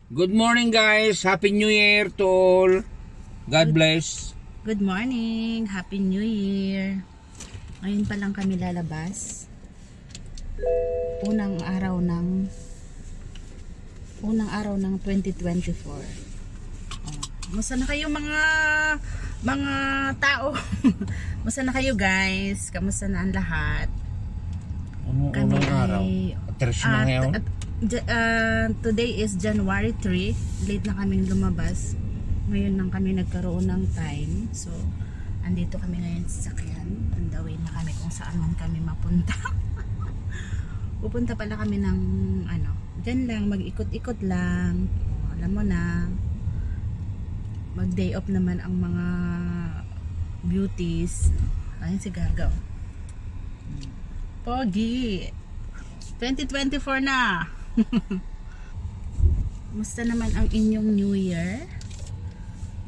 Good morning guys, Happy New Year to all. God bless. Good morning, Happy New Year. Ngayon pa lang kami lalabas. Unang araw ng 2024. Musta na kayo mga tao? Musta na kayo guys? Kamusta na ang lahat? Kami araw. Today is January 3. Late na kaming lumabas. Ngayon lang kami nagkaroon ng time. So, andito kami ngayon sa sakyan. On the way na kami kung saan man kami mapunta. Pupunta pala kami ng dyan lang, mag-ikot-ikot lang. Alam mo na, mag day off naman ang mga beauties. Ayun si Gagaw. Pogi! 2024 na! Musta naman ang inyong New Year?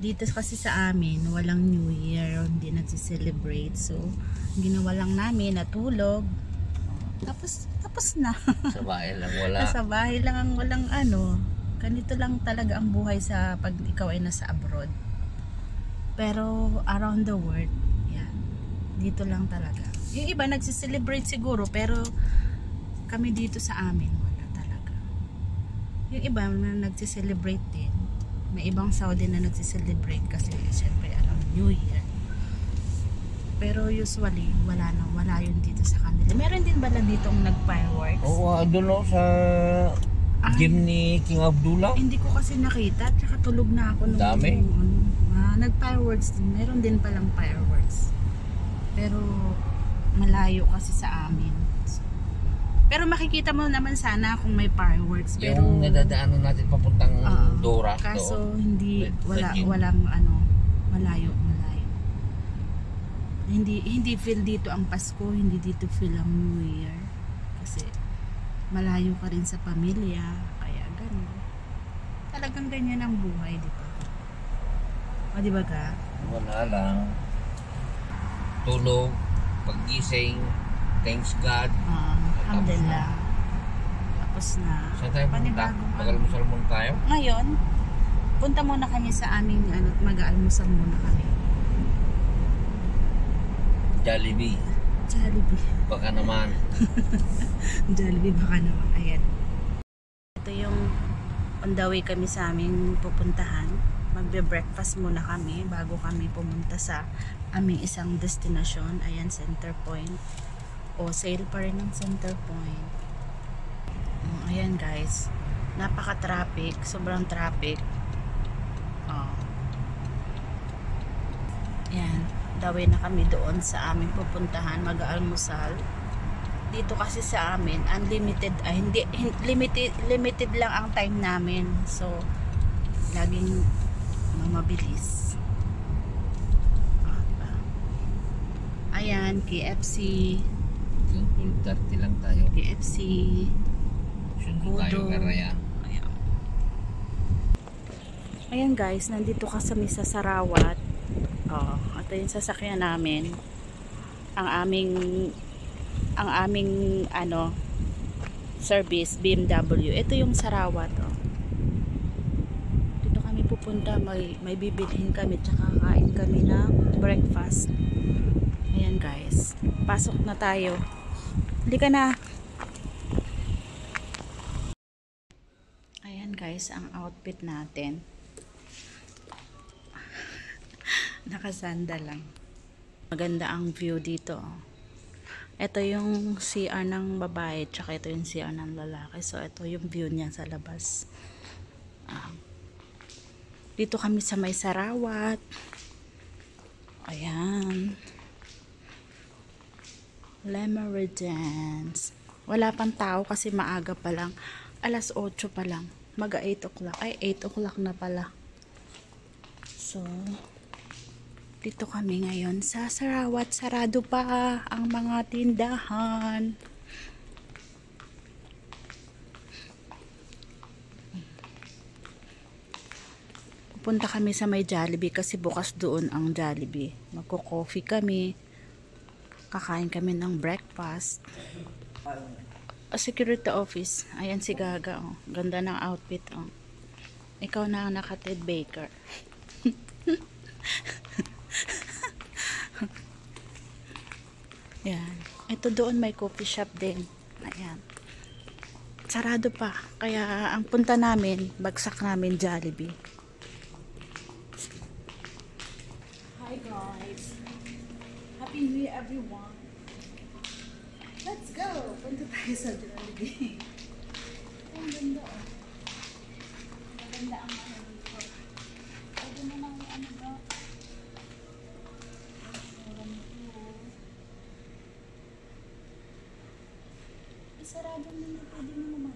Dito kasi sa amin, walang New Year, hindi nagsi-celebrate. So, ginawa lang namin, natulog. Tapos na. Sa bahay lang wala. Sa bahay lang ang walang ganito lang talaga ang buhay sa pag ikaw ay nasa abroad. Pero around the world, yan. Dito lang talaga. Yung iba nagsi-celebrate siguro, pero kami dito sa amin wala talaga. Yung iba na nagsi-celebrate din. May ibang Saudi na nagsi-celebrate kasi siyempre around New Year. Pero usually wala yun dito sa kanila. Meron din bala ditong nag-fireworks? Oo, doon sa gym ni King Abdullah. Hindi ko kasi nakita, tsaka tulog na ako nung dami. Nag-fireworks din. Meron din palang fireworks. Pero malayo kasi sa amin. Pero makikita mo naman sana kung may fireworks. Pero Yung nadadaanan natin papuntang Dora. Kaso walang malayo. Hindi feel dito ang Pasko, hindi dito feel ang New Year. Kasi malayo ka rin sa pamilya, kaya ganun. Talagang ganyan ang buhay, di ba? O di ba ka? Wala lang. Tulog, paggising, thanks God. Alhamdulillah. Tapos na. Saan tayo pumunta? Panibagong Mag-almusal muna tayo? Ngayon, punta muna kami sa aming mag-aalmusal muna kami. Jollibee. Baka naman. Jollibee baka naman. Ayan. Ito yung on the way kami sa aming pupuntahan. Magbe-breakfast muna kami bago kami pumunta sa aming isang destinasyon. Ayan, Center Point. O, sale pa rin ng Center Point. Ayan guys. Napaka-traffic. Sobrang traffic. Ayan. Daway na kami doon sa aming pupuntahan. Mag-aalmusal. Dito kasi sa amin, unlimited. Limited lang ang time namin. So, laging mabilis. Ayan, KFC. Yung 12:30 lang tayo. KFC. Sundo tayo Garayan. Ayan guys, nandito kami sa Sarawat. Ito yung sasakyan namin. Ang aming service BMW. Ito yung Sarawat. Dito kami pupunta, may bibilhin kami tsaka kain kami ng breakfast. Ayan guys. Pasok na tayo. Halika na. Ayan guys, ang outfit natin. Nakasanda lang. Maganda ang view dito. Ito yung CR ng babae, tsaka ito yung CR ng lalaki. So, ito yung view niya sa labas. Dito kami sa may Sarawat. Ayan. Lemeridance. Wala pang tao kasi maaga pa lang. Alas 8 pa lang. Mag 8 o'clock. Ay, 8 o'clock na pala. So, dito kami ngayon sa Sarawat. Sarado pa ang mga tindahan. Pupunta kami sa may Jollibee kasi bukas doon ang Jollibee. Magko-coffee kami. Kakain kami ng breakfast. Security office. Ayan si Gaga. Ganda ng outfit. Ikaw na ang naka-Ted Baker. Yan. Ito doon may coffee shop din. Ayan. Sarado pa. Kaya ang punta namin, bagsak namin Jollibee. Hi guys. Happy New Year everyone. Let's go. Punta tayo sa Jollibee. Ang ganda oh. Maganda ang ano dito. Pwede mo nang ano ba? Sarado na pwede mo naman.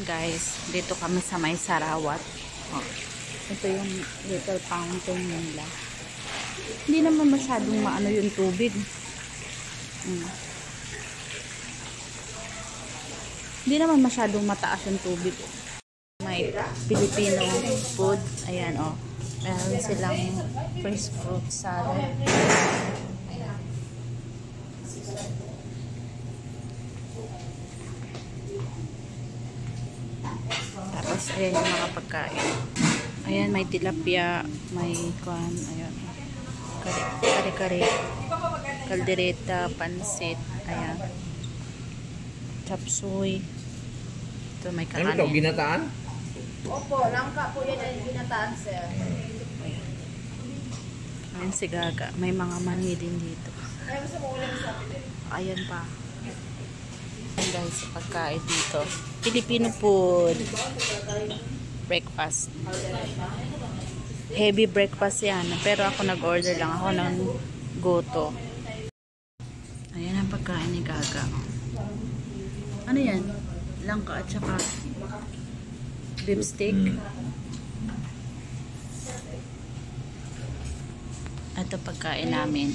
Guys, dito kami sa may Sarawat. Oh, ito yung little fountain nila. Hindi naman masyadong maano yung tubig. Hindi naman masyadong mataas yung tubig. May Filipino food. Ayan oh. Meron silang fresh fruit salad. Tapos ayan yung mga pagkain. Ayan may tilapia, may kwan, ayan. Kare-kare, kaldereta, pansit, ayan. Chop suey. Ito may Ano kakanin. to, ginataan? Opo, langka po yan ang ginataan, sir. Ayan si Gaga. May mga mani din dito. Ayaw sa mga ulam sa atin. Ayan pa. Ayan guys, pagkain dito. Filipino food. Breakfast. Heavy breakfast yan. Pero ako nag-order lang ako ng goto. Ayan ang pagkain ni Gaga. Ano yan? Langka at saka beef steak. Ito pagkain namin.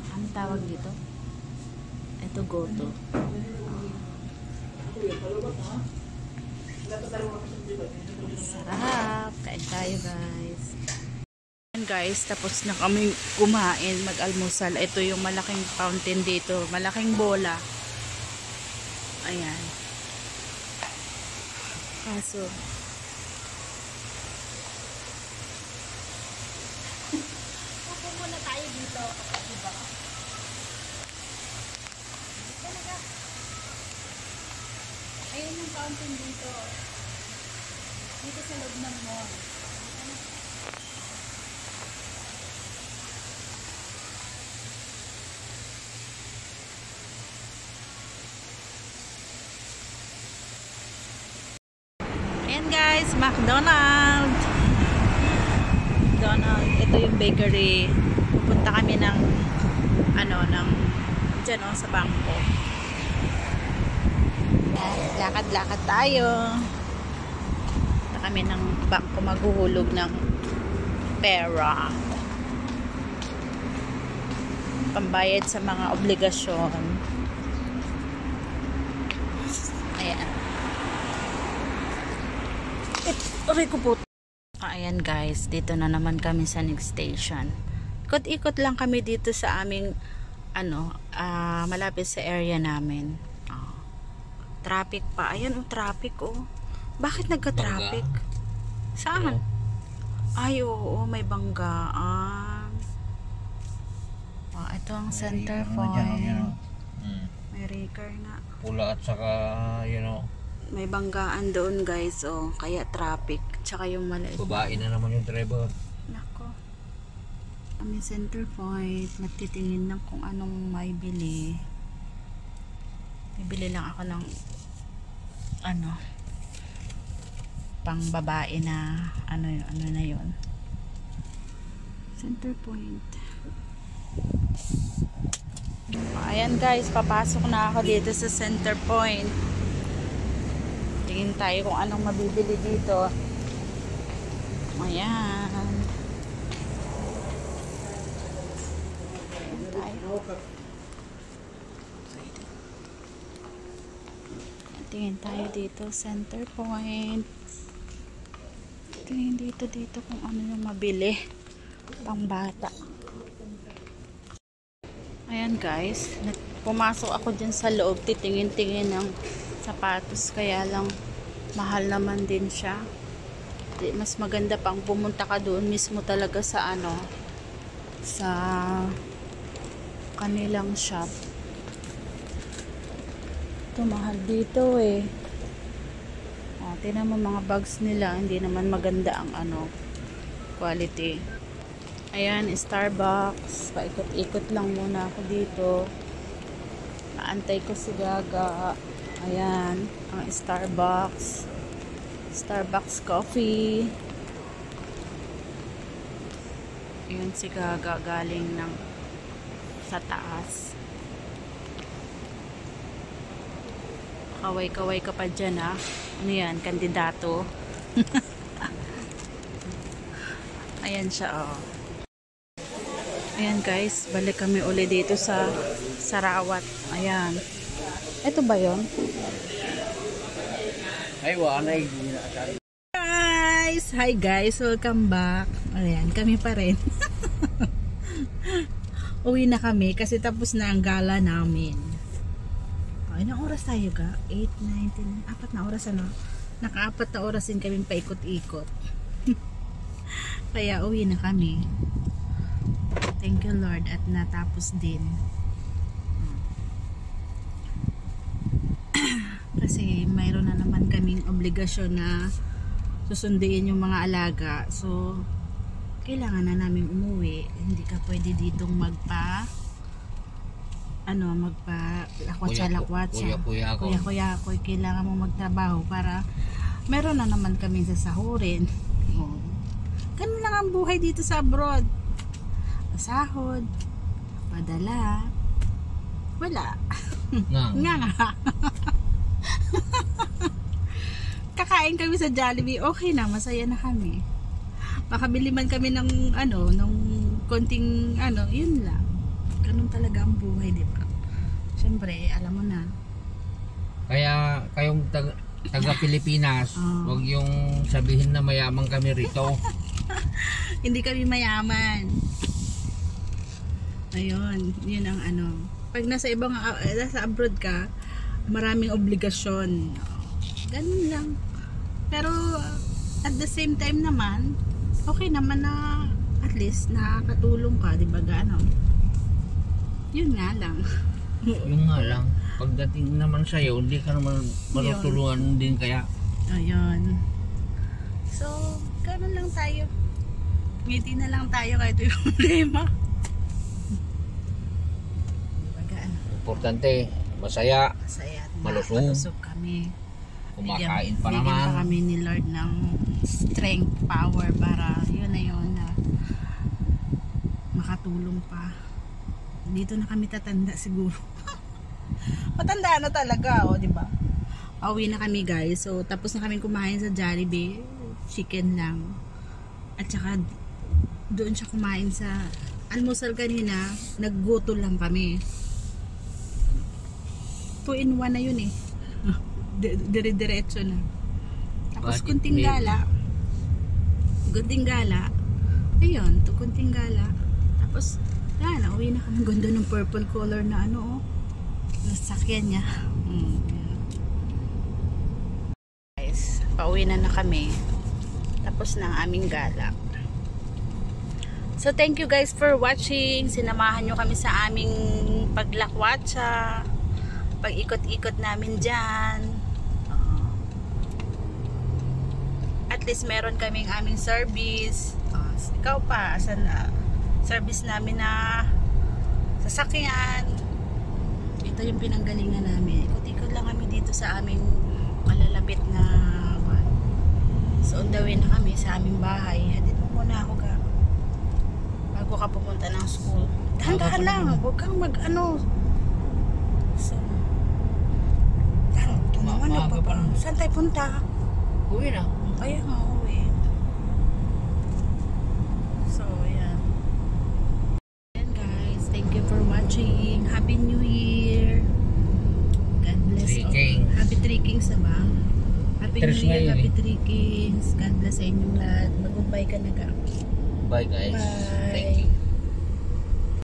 Ano tawag dito? Ito goto. Sarap! Kain tayo guys. Ayan guys, tapos na kami kumain, mag-almusal. Ito yung malaking fountain dito. Malaking bola. Ayan. Kaso, Upo muna tayo dito. Diba? ayun yung fountain dito. Dito sa loob ng mall. Ayan guys, McDonald's. Ito yung bakery. Pupunta kami ng dyan o, sa bangko. Lakad-lakad tayo. Punta kami ng bangko, maghuhulog ng pera. Pambayad sa mga obligasyon. Ayan. Aray ko po. Ayan guys, dito na naman kami sa next station. Ikot-ikot lang kami dito sa aming malapit sa area namin. Traffic pa. Ayan ang traffic oh. Bakit nagka-traffic? Saan? Ay oo, may banggaan. Ito ang center point. May Ricker nga. Pula at saka, May banggaan doon guys oh. Kaya traffic. Tsaka yung maliit. babae na naman yung driver. Nako. Kami center point. Nagtitingin lang kung anong may bili. Bibili lang ako ng pang babae na ano na yun. Center point. Ayan guys, papasok na ako dito sa center point. Tingin tayo kung anong mabibili dito. Ayan. Tingin tayo dito, center point. Tingin dito kung ano yung mabili. Pang bata. Ayan guys, pumasok ako dyan sa loob, titingin-tingin ng sapatos, kaya lang Mahal naman din siya. Mas maganda pang pumunta ka doon mismo talaga sa ano, sa kanilang shop. Ito mahal dito eh. Tingnan mo mga bags nila, hindi naman maganda ang ano, quality. Ayan, Starbucks. Paikot-ikot lang muna ako dito. Naantay ko si Gaga. Ayan, ang Starbucks. Starbucks coffee. Ayan si Gaga galing ng sa taas. Kaway-kaway ka pa dyan ha. Ano yan? Kandidato. Ayan siya oh. Ayan guys, balik kami uli dito sa Sarawat. Ayan. Ito ba yon? Ay, wanay. Guys! Hi guys! Welcome back. Ayan, kami pa rin. Uwi na kami kasi tapos na ang gala namin. Ilang oras tayo ga? 8, 9, 10, 4 na oras ano? Naka-4 na oras din kami paikot-ikot. Kaya uwi na kami. Thank you Lord at natapos din. Kasi mayroon na naman kaming obligasyon na susunduin yung mga alaga. So, kailangan na namin umuwi. Hindi ka pwede ditong lakwatsa. Kuya, kailangan mo magtrabaho para meron na naman kami sasahurin. Ganun lang ang buhay dito sa abroad. Pasahod, padala, wala. Nga. Kakain kami sa Jollibee, okay na, masaya na kami. Makabili man kami ng konting yun lang. Ganun talaga ang buhay, di ba? Siyempre, alam mo na. Kaya kayong taga Pilipinas, wag yung sabihin na mayaman kami rito. Hindi kami mayaman. Ayun, yun ang pag nasa nasa abroad ka, maraming obligasyon. Ganun lang. Pero at the same time naman, okay naman na at least nakakatulong ka, di ba gaano? Yun nga lang. Yung nga lang, pagdating naman sa'yo, hindi ka naman matutulungan din kaya. Ayun. So, ganun lang tayo. Ngiti na lang tayo kahit yung problema. Importante, masaya, Masaya at malusog kami. Kumakain pa Bigyan naman. pa kami ni Lord ng strength, power para yun na makatulong pa. Dito na kami tatanda siguro. Matanda na talaga, di ba? Pauwi na kami guys. So tapos na kami kumain sa Jollibee, chicken lang. At saka doon siya kumain sa almusal kanina, nagguto lang kami. 2 in 1 na yun eh. Dire-diretso na. Tapos kunting gala. Ayun, kunting gala. Tapos uwi na kami. Ganda ng purple color na nasakyan niya. Guys, pauwi na kami. Tapos na ang aming gala. So thank you guys for watching. Sinamahan nyo kami sa aming paglakwatsa, pag-ikot-ikot namin dyan. At least meron kaming aming service. Ikaw pa, asan na service namin na sasakyan. Ito yung pinanggalingan namin. Ikot-ikot lang kami dito sa aming malalapit na so on the way na kami sa aming bahay. Hatid mo muna ako bago ka pumunta ng school. Dahan-dahan lang, huwag kang so ito naman saan tayo punta? Uwi na. Kaya nga uwi. So yan guys, thank you for watching. Happy New Year. God bless all. Happy Three Kings na ba? Happy New Year, Happy Three Kings. God bless sa inyong lahat. Mag-goodbye ka na ka. Bye guys. Bye. Thank you.